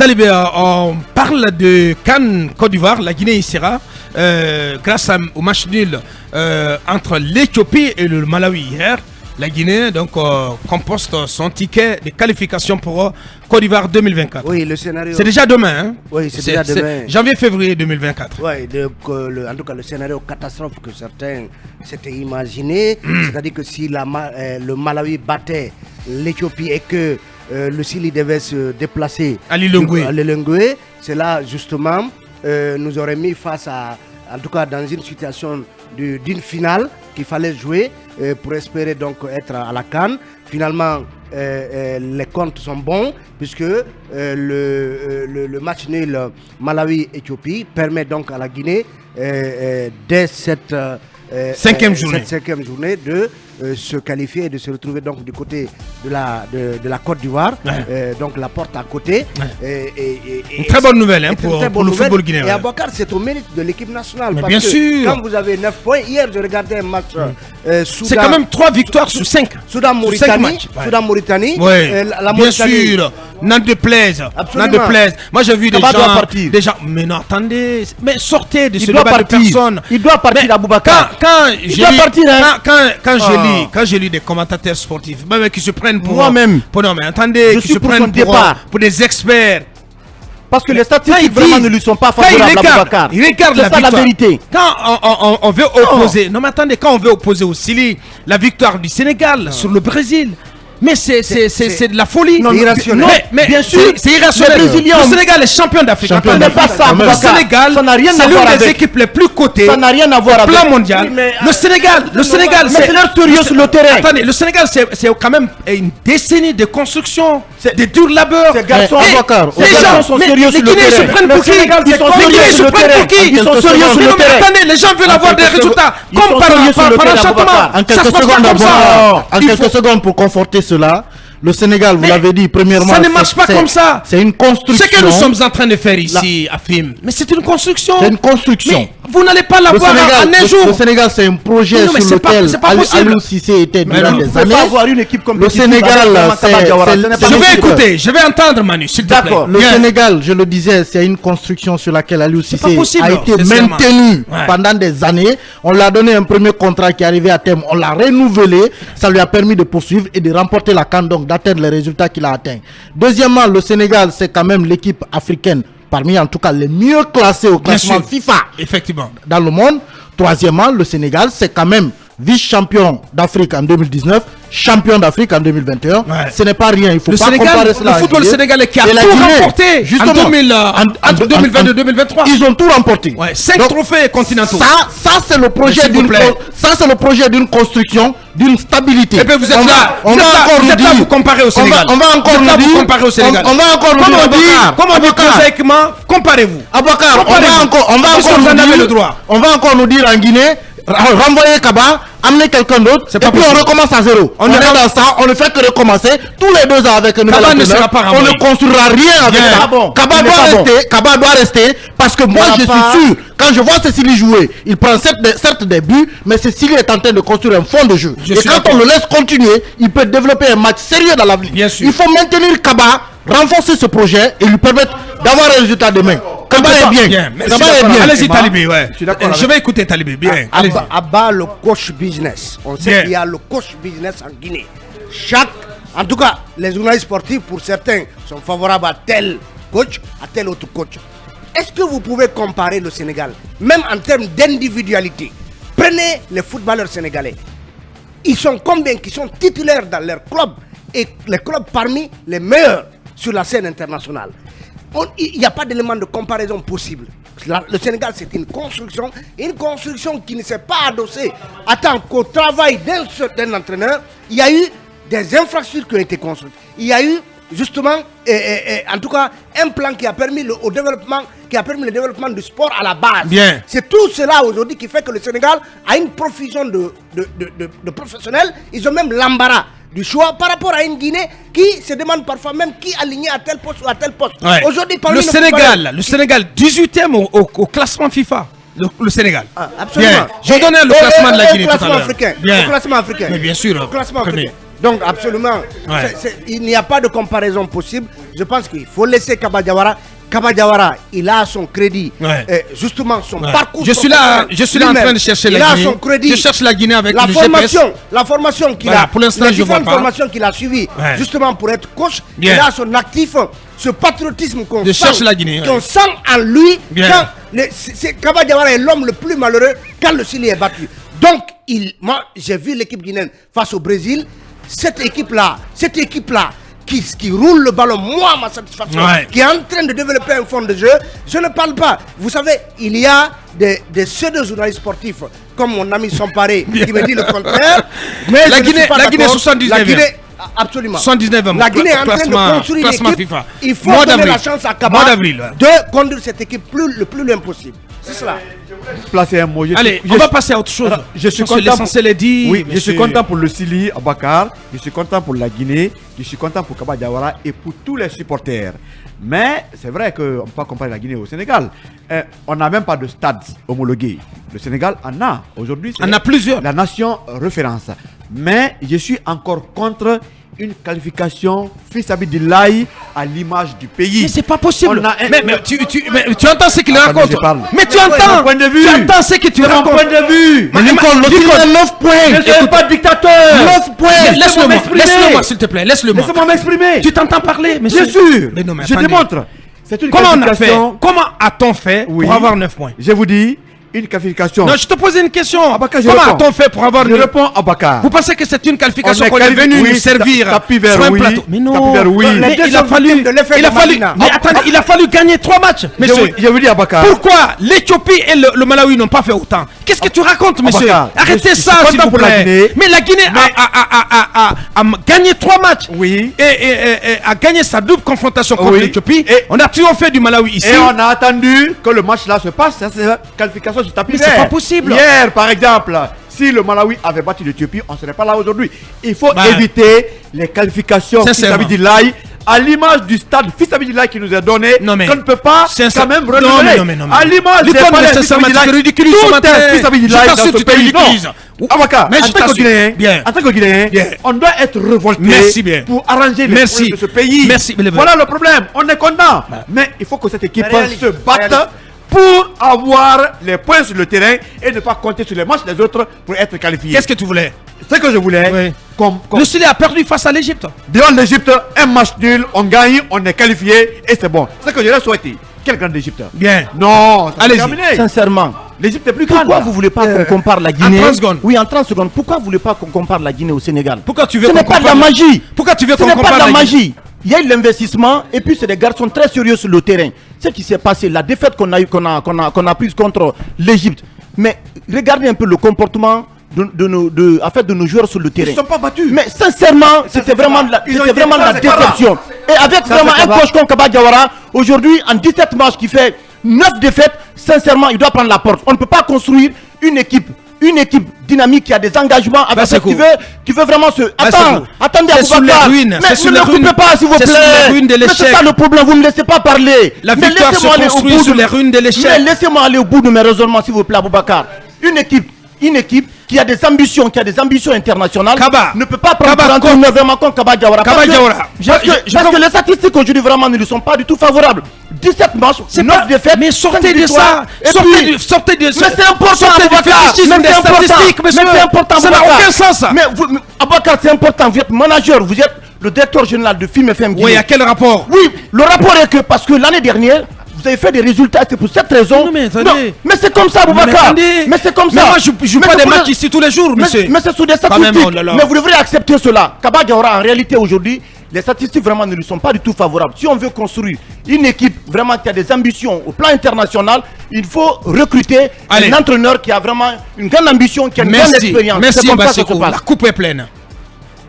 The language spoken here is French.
Talibé, on parle de CAN Côte d'Ivoire. La Guinée y sera grâce au match nul entre l'Éthiopie et le Malawi hier. La Guinée donc composte son ticket de qualification pour Côte d'Ivoire 2024. Oui, le scénario. C'est déjà demain. Hein? Oui, c'est déjà demain. Janvier-février 2024. Oui, en tout cas, le scénario catastrophe que certains s'étaient imaginé, c'est-à-dire que si le Malawi battait l'Éthiopie et que le Sili devait se déplacer à Lilongwe, c'est là justement nous aurait mis face à, en tout cas dans une situation d'une finale qu'il fallait jouer pour espérer donc être à la CAN. Finalement, les comptes sont bons puisque le match nul Malawi-Éthiopie permet donc à la Guinée dès cette cinquième journée de se qualifier et de se retrouver donc du côté de la Côte d'Ivoire, donc la porte à côté. Une très bonne nouvelle hein, pour le football guinéen. Et Abouakar, c'est au mérite de l'équipe nationale. Mais parce bien que sûr. Quand vous avez 9 points, hier je regardais un match Soudan. C'est quand même 3 victoires sur 5. Soudan-Mauritanie. Soudan-Mauritanie. La Mauritanie. Bien sûr. N'en déplaise. Moi j'ai vu des gens. Mais non, attendez. Mais sortez de ce débat de personnes. Il doit partir, Abouakar. Quand je lis des commentateurs sportifs, même qui se prennent pour moi-même, non mais attendez, qui se prennent pour des experts. Parce que les statistiques vraiment ne lui sont pas favorables à Abouakar. Il regarde la vérité. Quand on veut opposer, non mais attendez, quand on veut opposer au Sili la victoire du Sénégal sur le Brésil. Mais c'est de la folie. C'est irrationnel. Mais bien sûr, c'est irrationnel. Le Sénégal est champion d'Afrique. Le Sénégal, c'est l'une des équipes les plus cotées. Ça n'a rien à voir avec le plan mondial. Le Sénégal, c'est leur sérieux sur le terrain. Attendez, le Sénégal, c'est quand même une décennie de construction, de dur labeur. Ces garçons les gens sont sérieux sur le terrain. Ils se prennent pour qui? Ils sont sérieux sur le terrain. Attendez, les gens veulent avoir des résultats comme par enchantement. En quelques secondes pour conforter cela, le Sénégal, vous l'avez dit, premièrement, ça ne marche pas comme ça. C'est une construction. Ce que nous sommes en train de faire ici à FIM, mais c'est une construction. C'est une construction. Mais vous n'allez pas l'avoir en un jour. Le Sénégal, c'est un projet sur lequel Aliou Cissé était durant des années. Avoir une équipe comme le Sénégal, je vais écouter, je vais entendre Manu, s'il te plaît. Le Sénégal, je le disais, c'est une construction sur laquelle Aliou Cissé a été maintenu pendant des années. On l'a donné un premier contrat qui est arrivé à terme, on l'a renouvelé, ça lui a permis de poursuivre et de remporter la CAN, donc d'atteindre les résultats qu'il a atteints. Deuxièmement, le Sénégal, c'est quand même l'équipe africaine parmi en tout cas les mieux classés au classement FIFA effectivement dans le monde. Troisièmement, le Sénégal, c'est quand même vice-champion d'Afrique en 2019, champion d'Afrique en 2021. Ce n'est pas rien, il faut pas comparer cela. Le football sénégalais qui a tout remporté entre 2022 et 2023. Ils ont tout remporté. 5 trophées continentaux. Ça c'est le projet d'une construction, d'une stabilité. Et puis vous êtes là, vous comparez au Sénégal. On va encore nous dire, comparer au Sénégal. On va encore nous dire, comment on dit prosaïquement, comparez-vous. Abouakar, on va encore nous dire en Guinée, renvoyer Kaba, amener quelqu'un d'autre, et puis on recommence à zéro. On est dans ça, on ne fait que recommencer tous les 2 ans avec un nouvel entraîneur. On ne construira rien avec ça. Kaba doit rester parce que moi je suis sûr, quand je vois Cécilie jouer, il prend certes des buts, mais Cécilie est en train de construire un fond de jeu. Et quand on le laisse continuer, il peut développer un match sérieux dans l'avenir. Il faut maintenir Kaba, renforcer ce projet et lui permettre d'avoir un résultat demain. Kaba est bien. Allez-y Talibé, je vais écouter Talibé, bien. Abba, le coach business. On sait qu'il y a le coach business en Guinée. En tout cas, les journalistes sportifs, pour certains, sont favorables à tel coach, à tel autre coach. Est-ce que vous pouvez comparer le Sénégal, même en termes d'individualité? Prenez les footballeurs sénégalais. Ils sont combien qui sont titulaires dans leur club et les clubs parmi les meilleurs sur la scène internationale? Il n'y a pas d'élément de comparaison possible. Le Sénégal, c'est une construction qui ne s'est pas adossée. Tant qu'au travail d'un entraîneur, il y a eu des infrastructures qui ont été construites. Il y a eu justement, en tout cas, un plan qui a permis le développement du sport à la base. C'est tout cela aujourd'hui qui fait que le Sénégal a une profusion de professionnels. Ils ont même l'embarras du choix par rapport à une Guinée qui se demande parfois même qui aligner à tel poste ou à tel poste. Aujourd'hui, le Sénégal 18e au classement FIFA. Le Sénégal. Absolument. J'ai donné le classement de la Guinée tout à l'heure. Le classement africain. Mais bien sûr. Le classement africain. Donc absolument, il n'y a pas de comparaison possible. Je pense qu'il faut laisser Kaba Diawara. Kaba Diawara, il a son crédit, justement son parcours. Je suis là en train de chercher la Guinée. Il a son crédit. Je cherche la Guinée avec la formation qu'il a. Pour l'instant, je vois pas. Formations qu'il a suivies, justement pour être coach. Il a son actif, ce patriotisme qu'on sent, qu'on sent en lui. Kaba Diawara est l'homme le plus malheureux quand le Chili est battu. Donc, moi, j'ai vu l'équipe guinéenne face au Brésil. Cette équipe-là, qui roule le ballon, moi, ma satisfaction, qui est en train de développer un fond de jeu, je ne parle pas. Vous savez, il y a des pseudo-journalistes sportifs, comme mon ami Somparé, qui me dit le contraire. Mais la Guinée 79e. Absolument. 79e. La Guinée est en train de construire une équipe. FIFA. Il faut donner la chance à Kaba de conduire cette équipe le plus loin possible. C'est cela. Placer un mot. Allez, on va passer à autre chose. Je suis content. L'essentiel est dit. Oui, je suis content pour le Sili, Abakar. Je suis content pour la Guinée. Je suis content pour Kaba Diawara et pour tous les supporters. Mais c'est vrai qu'on ne peut pas comparer la Guinée au Sénégal. On n'a même pas de stade homologué. Le Sénégal en a. Aujourd'hui, on a plusieurs. La nation référence. Mais je suis encore contre une qualification fisabilillahi à l'image du pays. Mais c'est pas possible. Mais tu entends ce qu'il raconte. Mais tu entends. Tu entends ce que tu racontes. Point de vue. Mais Nicole, 9 points. Je ne suis pas dictateur. 9 points. Laisse-le-moi, s'il te plaît. Laisse-le-moi. Laisse-moi m'exprimer. Tu t'entends parler, monsieur? Bien sûr. Mais non, mais je démontre. C'est une qualification. Comment a-t-on fait pour avoir 9 points? Je vous dis. Une qualification. Non, je te posais une question. Abakar, comment a-t-on fait pour avoir Je réponds à Bakar. Vous pensez que c'est une qualification qu'on est venu nous servir sur un plateau? Mais non. Mais il a fallu. Mais attendez, il a fallu gagner 3 matchs, monsieur. Je vous dis à Bakar. Pourquoi l'Éthiopie et le Malawi n'ont pas fait autant? Qu'est-ce que tu racontes, monsieur? Arrêtez ça, s'il vous plaît. Mais la Guinée a gagné 3 matchs. Oui. Et a gagné sa double confrontation contre l'Éthiopie. On a triomphé du Malawi ici. Et on a attendu que le match là se passe. C'est la qualification. Mais c'est pas possible. Hier, par exemple, si le Malawi avait battu l'Éthiopie, on ne serait pas là aujourd'hui. Il faut éviter les qualifications fisabilillahi à l'image du stade fisabilillahi qui nous est donné. Qu'on ne peut pas quand même renouveler. À l'image des palais fisabilillahi, tout est fisabilillahi dans ce pays. Abakar, en tant que Guinéen, on doit être révolté pour arranger les problèmes de ce pays. Voilà le problème. On est content. Mais il faut que cette équipe se batte pour avoir les points sur le terrain et ne pas compter sur les matchs des autres pour être qualifié. Qu'est-ce que tu voulais? Ce que je voulais, le Chili a perdu face à l'Égypte. Devant l'Égypte, un match nul, on gagne, on est qualifié et c'est bon. C'est ce que je l'ai souhaité. Quel grand Égypte? Bien. Non, allez-y. Sincèrement, l'Égypte est plus grande. Pourquoi vous voulez pas qu'on compare la Guinée? En 30 secondes. Oui, en 30 secondes. Pourquoi vous voulez pas qu'on compare la Guinée au Sénégal? Pourquoi tu veux Ce n'est pas de la magie. Pourquoi tu veux qu'on compare la Guinée? Ce n'est pas de la magie. Il y a eu l'investissement et puis c'est des garçons très sérieux sur le terrain. Ce qui s'est passé, la défaite qu'on a prise contre l'Égypte. Mais regardez un peu le comportement de nos joueurs sur le terrain. Ils ne sont pas battus. Mais sincèrement, c'était vraiment la déception. Et avec vraiment un coach comme Kaba Diawara, aujourd'hui, en 17 matchs qui fait 9 défaites, sincèrement, il doit prendre la porte. On ne peut pas construire une équipe dynamique qui a des engagements avec qui veut vraiment se... Attendez, c'est sur les ruines. Mais ne le coupez pas, s'il vous plaît. Mais c'est ça le problème, vous ne me laissez pas parler. La victoire se construit sur les ruines de l'échec. Mais laissez-moi aller au bout de mes raisonnements, s'il vous plaît, Aboubakar. Une équipe qui a des ambitions, internationales, ne peut pas prendre vraiment comme Kaba Diawara. Parce que les statistiques aujourd'hui vraiment ne lui sont pas du tout favorables. 17 matchs, 9 défaites. Mais sortez de ça. Sortez de ça. Mais c'est important. C'est important. Ça n'a aucun sens. Mais Aboubakar, c'est important. Vous êtes manager, vous êtes le directeur général de Film FM Guinée. Oui, à quel rapport? Oui, le rapport est que parce que l'année dernière, vous avez fait des résultats, c'est pour cette raison. Non, mais c'est comme ça, Aboubakar. Mais c'est comme ça. Mais moi, je joue pas des matchs ici tous les jours, monsieur. Mais c'est sous des statistiques. Mais vous devrez accepter cela. Kaba Diawara, en réalité, aujourd'hui, les statistiques vraiment ne lui sont pas du tout favorables. Si on veut construire une équipe vraiment qui a des ambitions au plan international, il faut recruter un entraîneur qui a vraiment une grande ambition, qui a une grande expérience. Merci, la coupe est pleine.